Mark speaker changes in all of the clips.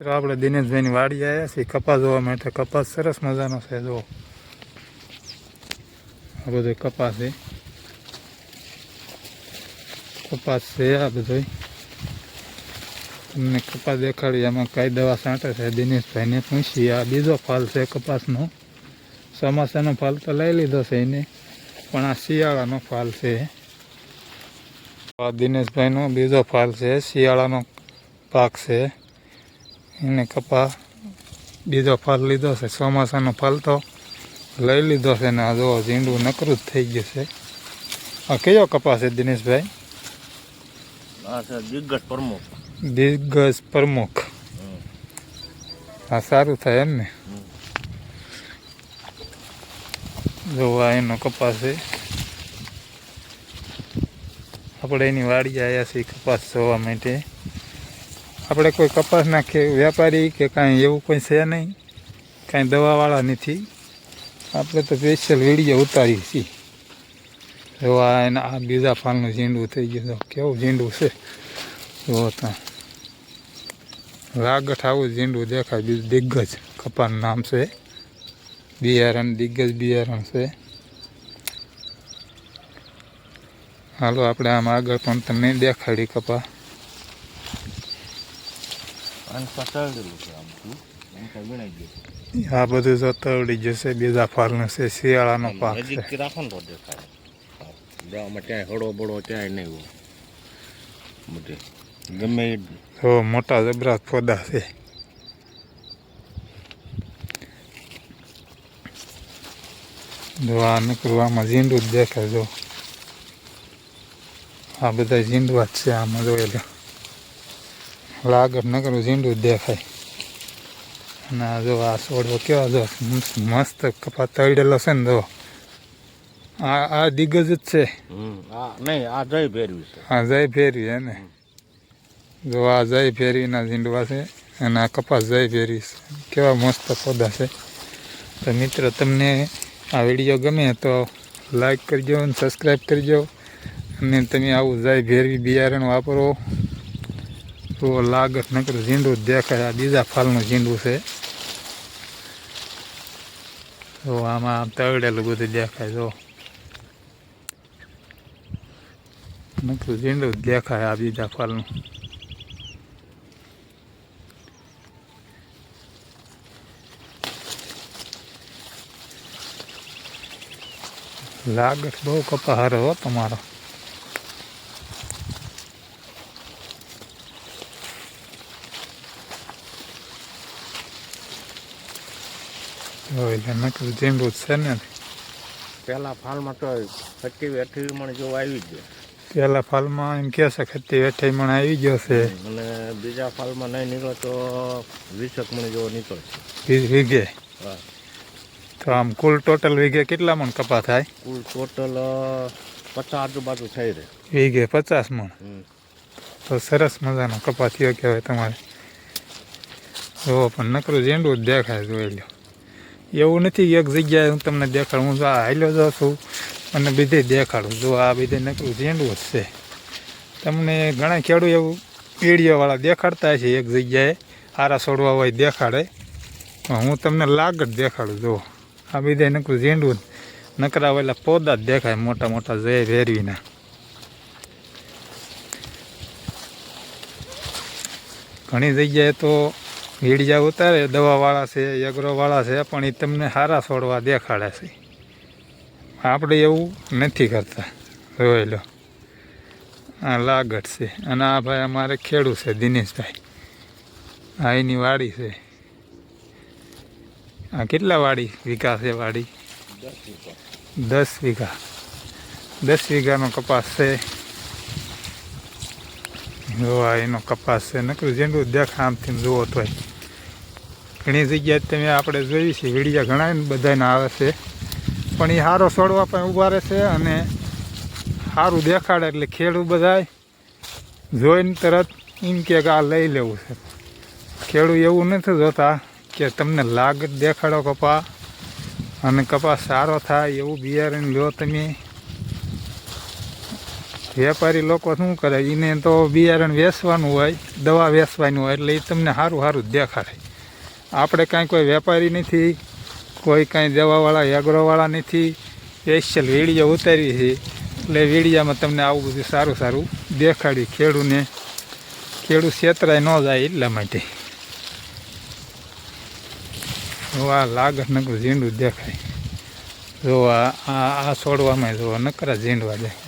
Speaker 1: તો આપણે દિનેશભાઈની વાડી આવ્યા છીએ કપાસ જોવા માટે. કપાસ સરસ મજાનો છે. જો આ બધો કપાસ છે, આ બધો તમને કપાસ દેખાડી. આમાં કઈ દવા છાંટે છે દિનેશભાઈને પૂછીએ. આ બીજો ફાલ છે કપાસનો. ચોમાસાનો ફાલ તો લઈ લીધો છે એને, પણ આ શિયાળાનો ફાલ છે. આ દિનેશભાઈનો બીજો ફાલ છે, શિયાળાનો પાક છે. એને કપા બીજો ફાલ લીધો છે. ચોમાસાનો ફાલ તો લઈ લીધો છે ને આ જો ઝીંડું નકરું જ થઈ ગયું છે. આ કયો કપાસ છે દિનેશભાઈ? દિગ્ગજ પ્રમુખ. હા, સારું થાય એમ ને. જો આ એનો કપાસ છે. આપણે એની વાડી આવ્યા છીએ કપાસ જોવા માટે. આપણે કોઈ કપાસના વેપારી કે કાંઈ એવું કોઈ છે નહીં, કાંઈ દવાવાળા નથી. આપણે તો સ્પેશિયલ વિડીયો ઉતારી છીએ. જો આ બીજા ફાલનું ઝીંડું થઈ ગયું. કેવું ઝીંડું છે જો ત્યાં લાગઠ આવું ઝીંડું દેખાય. બીજું દિગ્ગજ કપાસનું નામ છે. બિયારણ દિગ્ગજ બિયારણ છે. હાલો આપણે આમ આગળ પણ તમને દેખાડી કપા. આ બધું જો તરડી જશે. બીજા ફાલનું છે, શિયાળાનો પાક છે. જો મોટા જબરા ફોદા છે. જો આ નકરું આમાં ઝીંડું જ દેખાય. જો આ બધા ઝીંડવા જ છે આમાં. જોયેલો લાગત નકરું ઝીંડું જ દેખાય. અને આ જો આ છોડવો કેવા જો મસ્ત કપા તળેલો છે ને. જો આ દિગ્ગજ જ છે. હા, જય ફેરવી હે ને. જો આ જય ફેરવીના ઝીંડવા છે અને આ કપાસ જય ફેરવી છે. કેવા મસ્ત પૌધા છે. તો મિત્રો, તમને આ વિડીયો ગમે તો લાઈક કરજો અને સબસ્ક્રાઈબ કરજો. અને તમે આવું જય ફેરવી બિયારણ વાપરો તો લાગત નકરું ઝીંડું જ દેખાય. આ બીજા ફાલનું ઝીંડું છે. તો આમાં તળેલું બધું દેખાય. જો નકરું ઝીંડું જ દેખાય આ બીજા ફાલનું. લાગત બહુ કપા હારો હો તમારો. એટલે નકરું ઝીંડું જ છે ને.
Speaker 2: પહેલા ફાલમાં તો 27-28 મણ જેવું આવી ગયો.
Speaker 1: પહેલા ફાલમાં એમ કહે છે 27-28 મણ આવી ગયો છે.
Speaker 2: અને બીજા ફાલમાં નહીં નીકળે તો 20 મણ જેવો નીકળશે.
Speaker 1: 20 વીઘે.
Speaker 2: હા.
Speaker 1: તો આમ કુલ ટોટલ વીઘે કેટલા મણ કપા થાય?
Speaker 2: કુલ ટોટલ 50 આજુબાજુ થઈ રહે.
Speaker 1: વીઘે 50 મણ. તો સરસ મજાનો કપા થયો કહેવાય તમારે. જો પણ નકરું ઝીંડું જ દેખાય. જોઈ લો. એવું નથી એક જગ્યાએ હું તમને દેખાડું. હું આ હાલ્યો જાઉં છું અને બીજે દેખાડું. જો આ બીજે નકરું ઝીંડું જ છે. તમને ઘણા ખેડૂત એવું વિડીયોવાળા દેખાડતા છે એક જગ્યાએ હારા છોડવા હોય દેખાડે. હું તમને લાગત દેખાડું. જુઓ આ બીજે નકરું ઝીંડું નકરા ઓલા પોદા જ દેખાય મોટા મોટા જય ભેરવીના. ઘણી જગ્યાએ તો વીડિયા ઉતારે દવાવાળા છે, એગ્રોવાળા છે, પણ એ તમને સારા છોડવા દેખાડે છે. આપણે એવું નથી કરતા. જોઈ લો આ લાગત છે. અને આ ભાઈ અમારે ખેડૂત છે દિનેશભાઈ. આ એની વાડી છે. આ કેટલા વાડી વીઘા છે? વાડી 10 વીઘા. 10 વીઘાનો કપાસ છે. જોવા એનો કપાસ છે. નકરું ઝીંડું દેખાય આમથી જુઓ તોય. ઘણી જગ્યાએ તમે આપણે જોઈએ છીએ વિડીયા ઘણા બધાને આવે છે, પણ એ સારો છોડવા પણ ઊભા રહે છે અને સારું દેખાડે એટલે ખેડૂત બધાય જોઈને તરત એમ કે આ લઈ લેવું છે. ખેડૂત એવું નથી જોતા કે તમને લાગત દેખાડો કપા અને કપાસ સારો થાય એવું બિયારણ લો તમે. વેપારી લોકો શું કરે, એને તો બિયારણ વેચવાનું હોય, દવા વેચવાની હોય, એટલે એ તમને સારું સારું જ દેખાડે. આપણે કાંઈ કોઈ વેપારી નથી, કોઈ કાંઈ દવાવાળા એગ્રોવાળા નથી, સ્પેશિયલ વીડિયો ઉતારી છે. એટલે વીડિયામાં તમને આવું બધું સારું સારું દેખાડ્યું, ખેડૂત છેતરાય ન જાય એટલા માટે. જો આ લાગત નકરું ઝીંડું દેખાય. જો આ છોડવામાં જો નકરા ઝીંડવા દેખાય.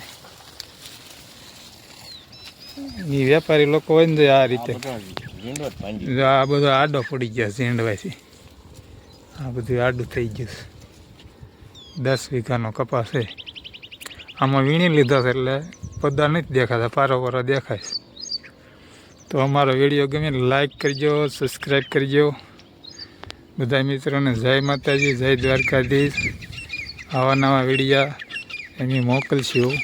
Speaker 1: એ વેપારી લોકો હોય ને આ રીતે જો આ બધો આડો પડી ગયા ઝીંડવાથી. આ બધું આડું થઈ ગયું. 10 વીઘાનો કપાસ છે. આમાં વીણી લીધો છે એટલે પદ્દા નથી દેખાતા, પારો દેખાય. તો અમારો વિડીયો ગમે લાઈક કરજો, સબસ્ક્રાઈબ કરજો. બધા મિત્રોને જય માતાજી, જય દ્વારકાધીશ. આવા નવા વિડીયા એમ મોકલશું.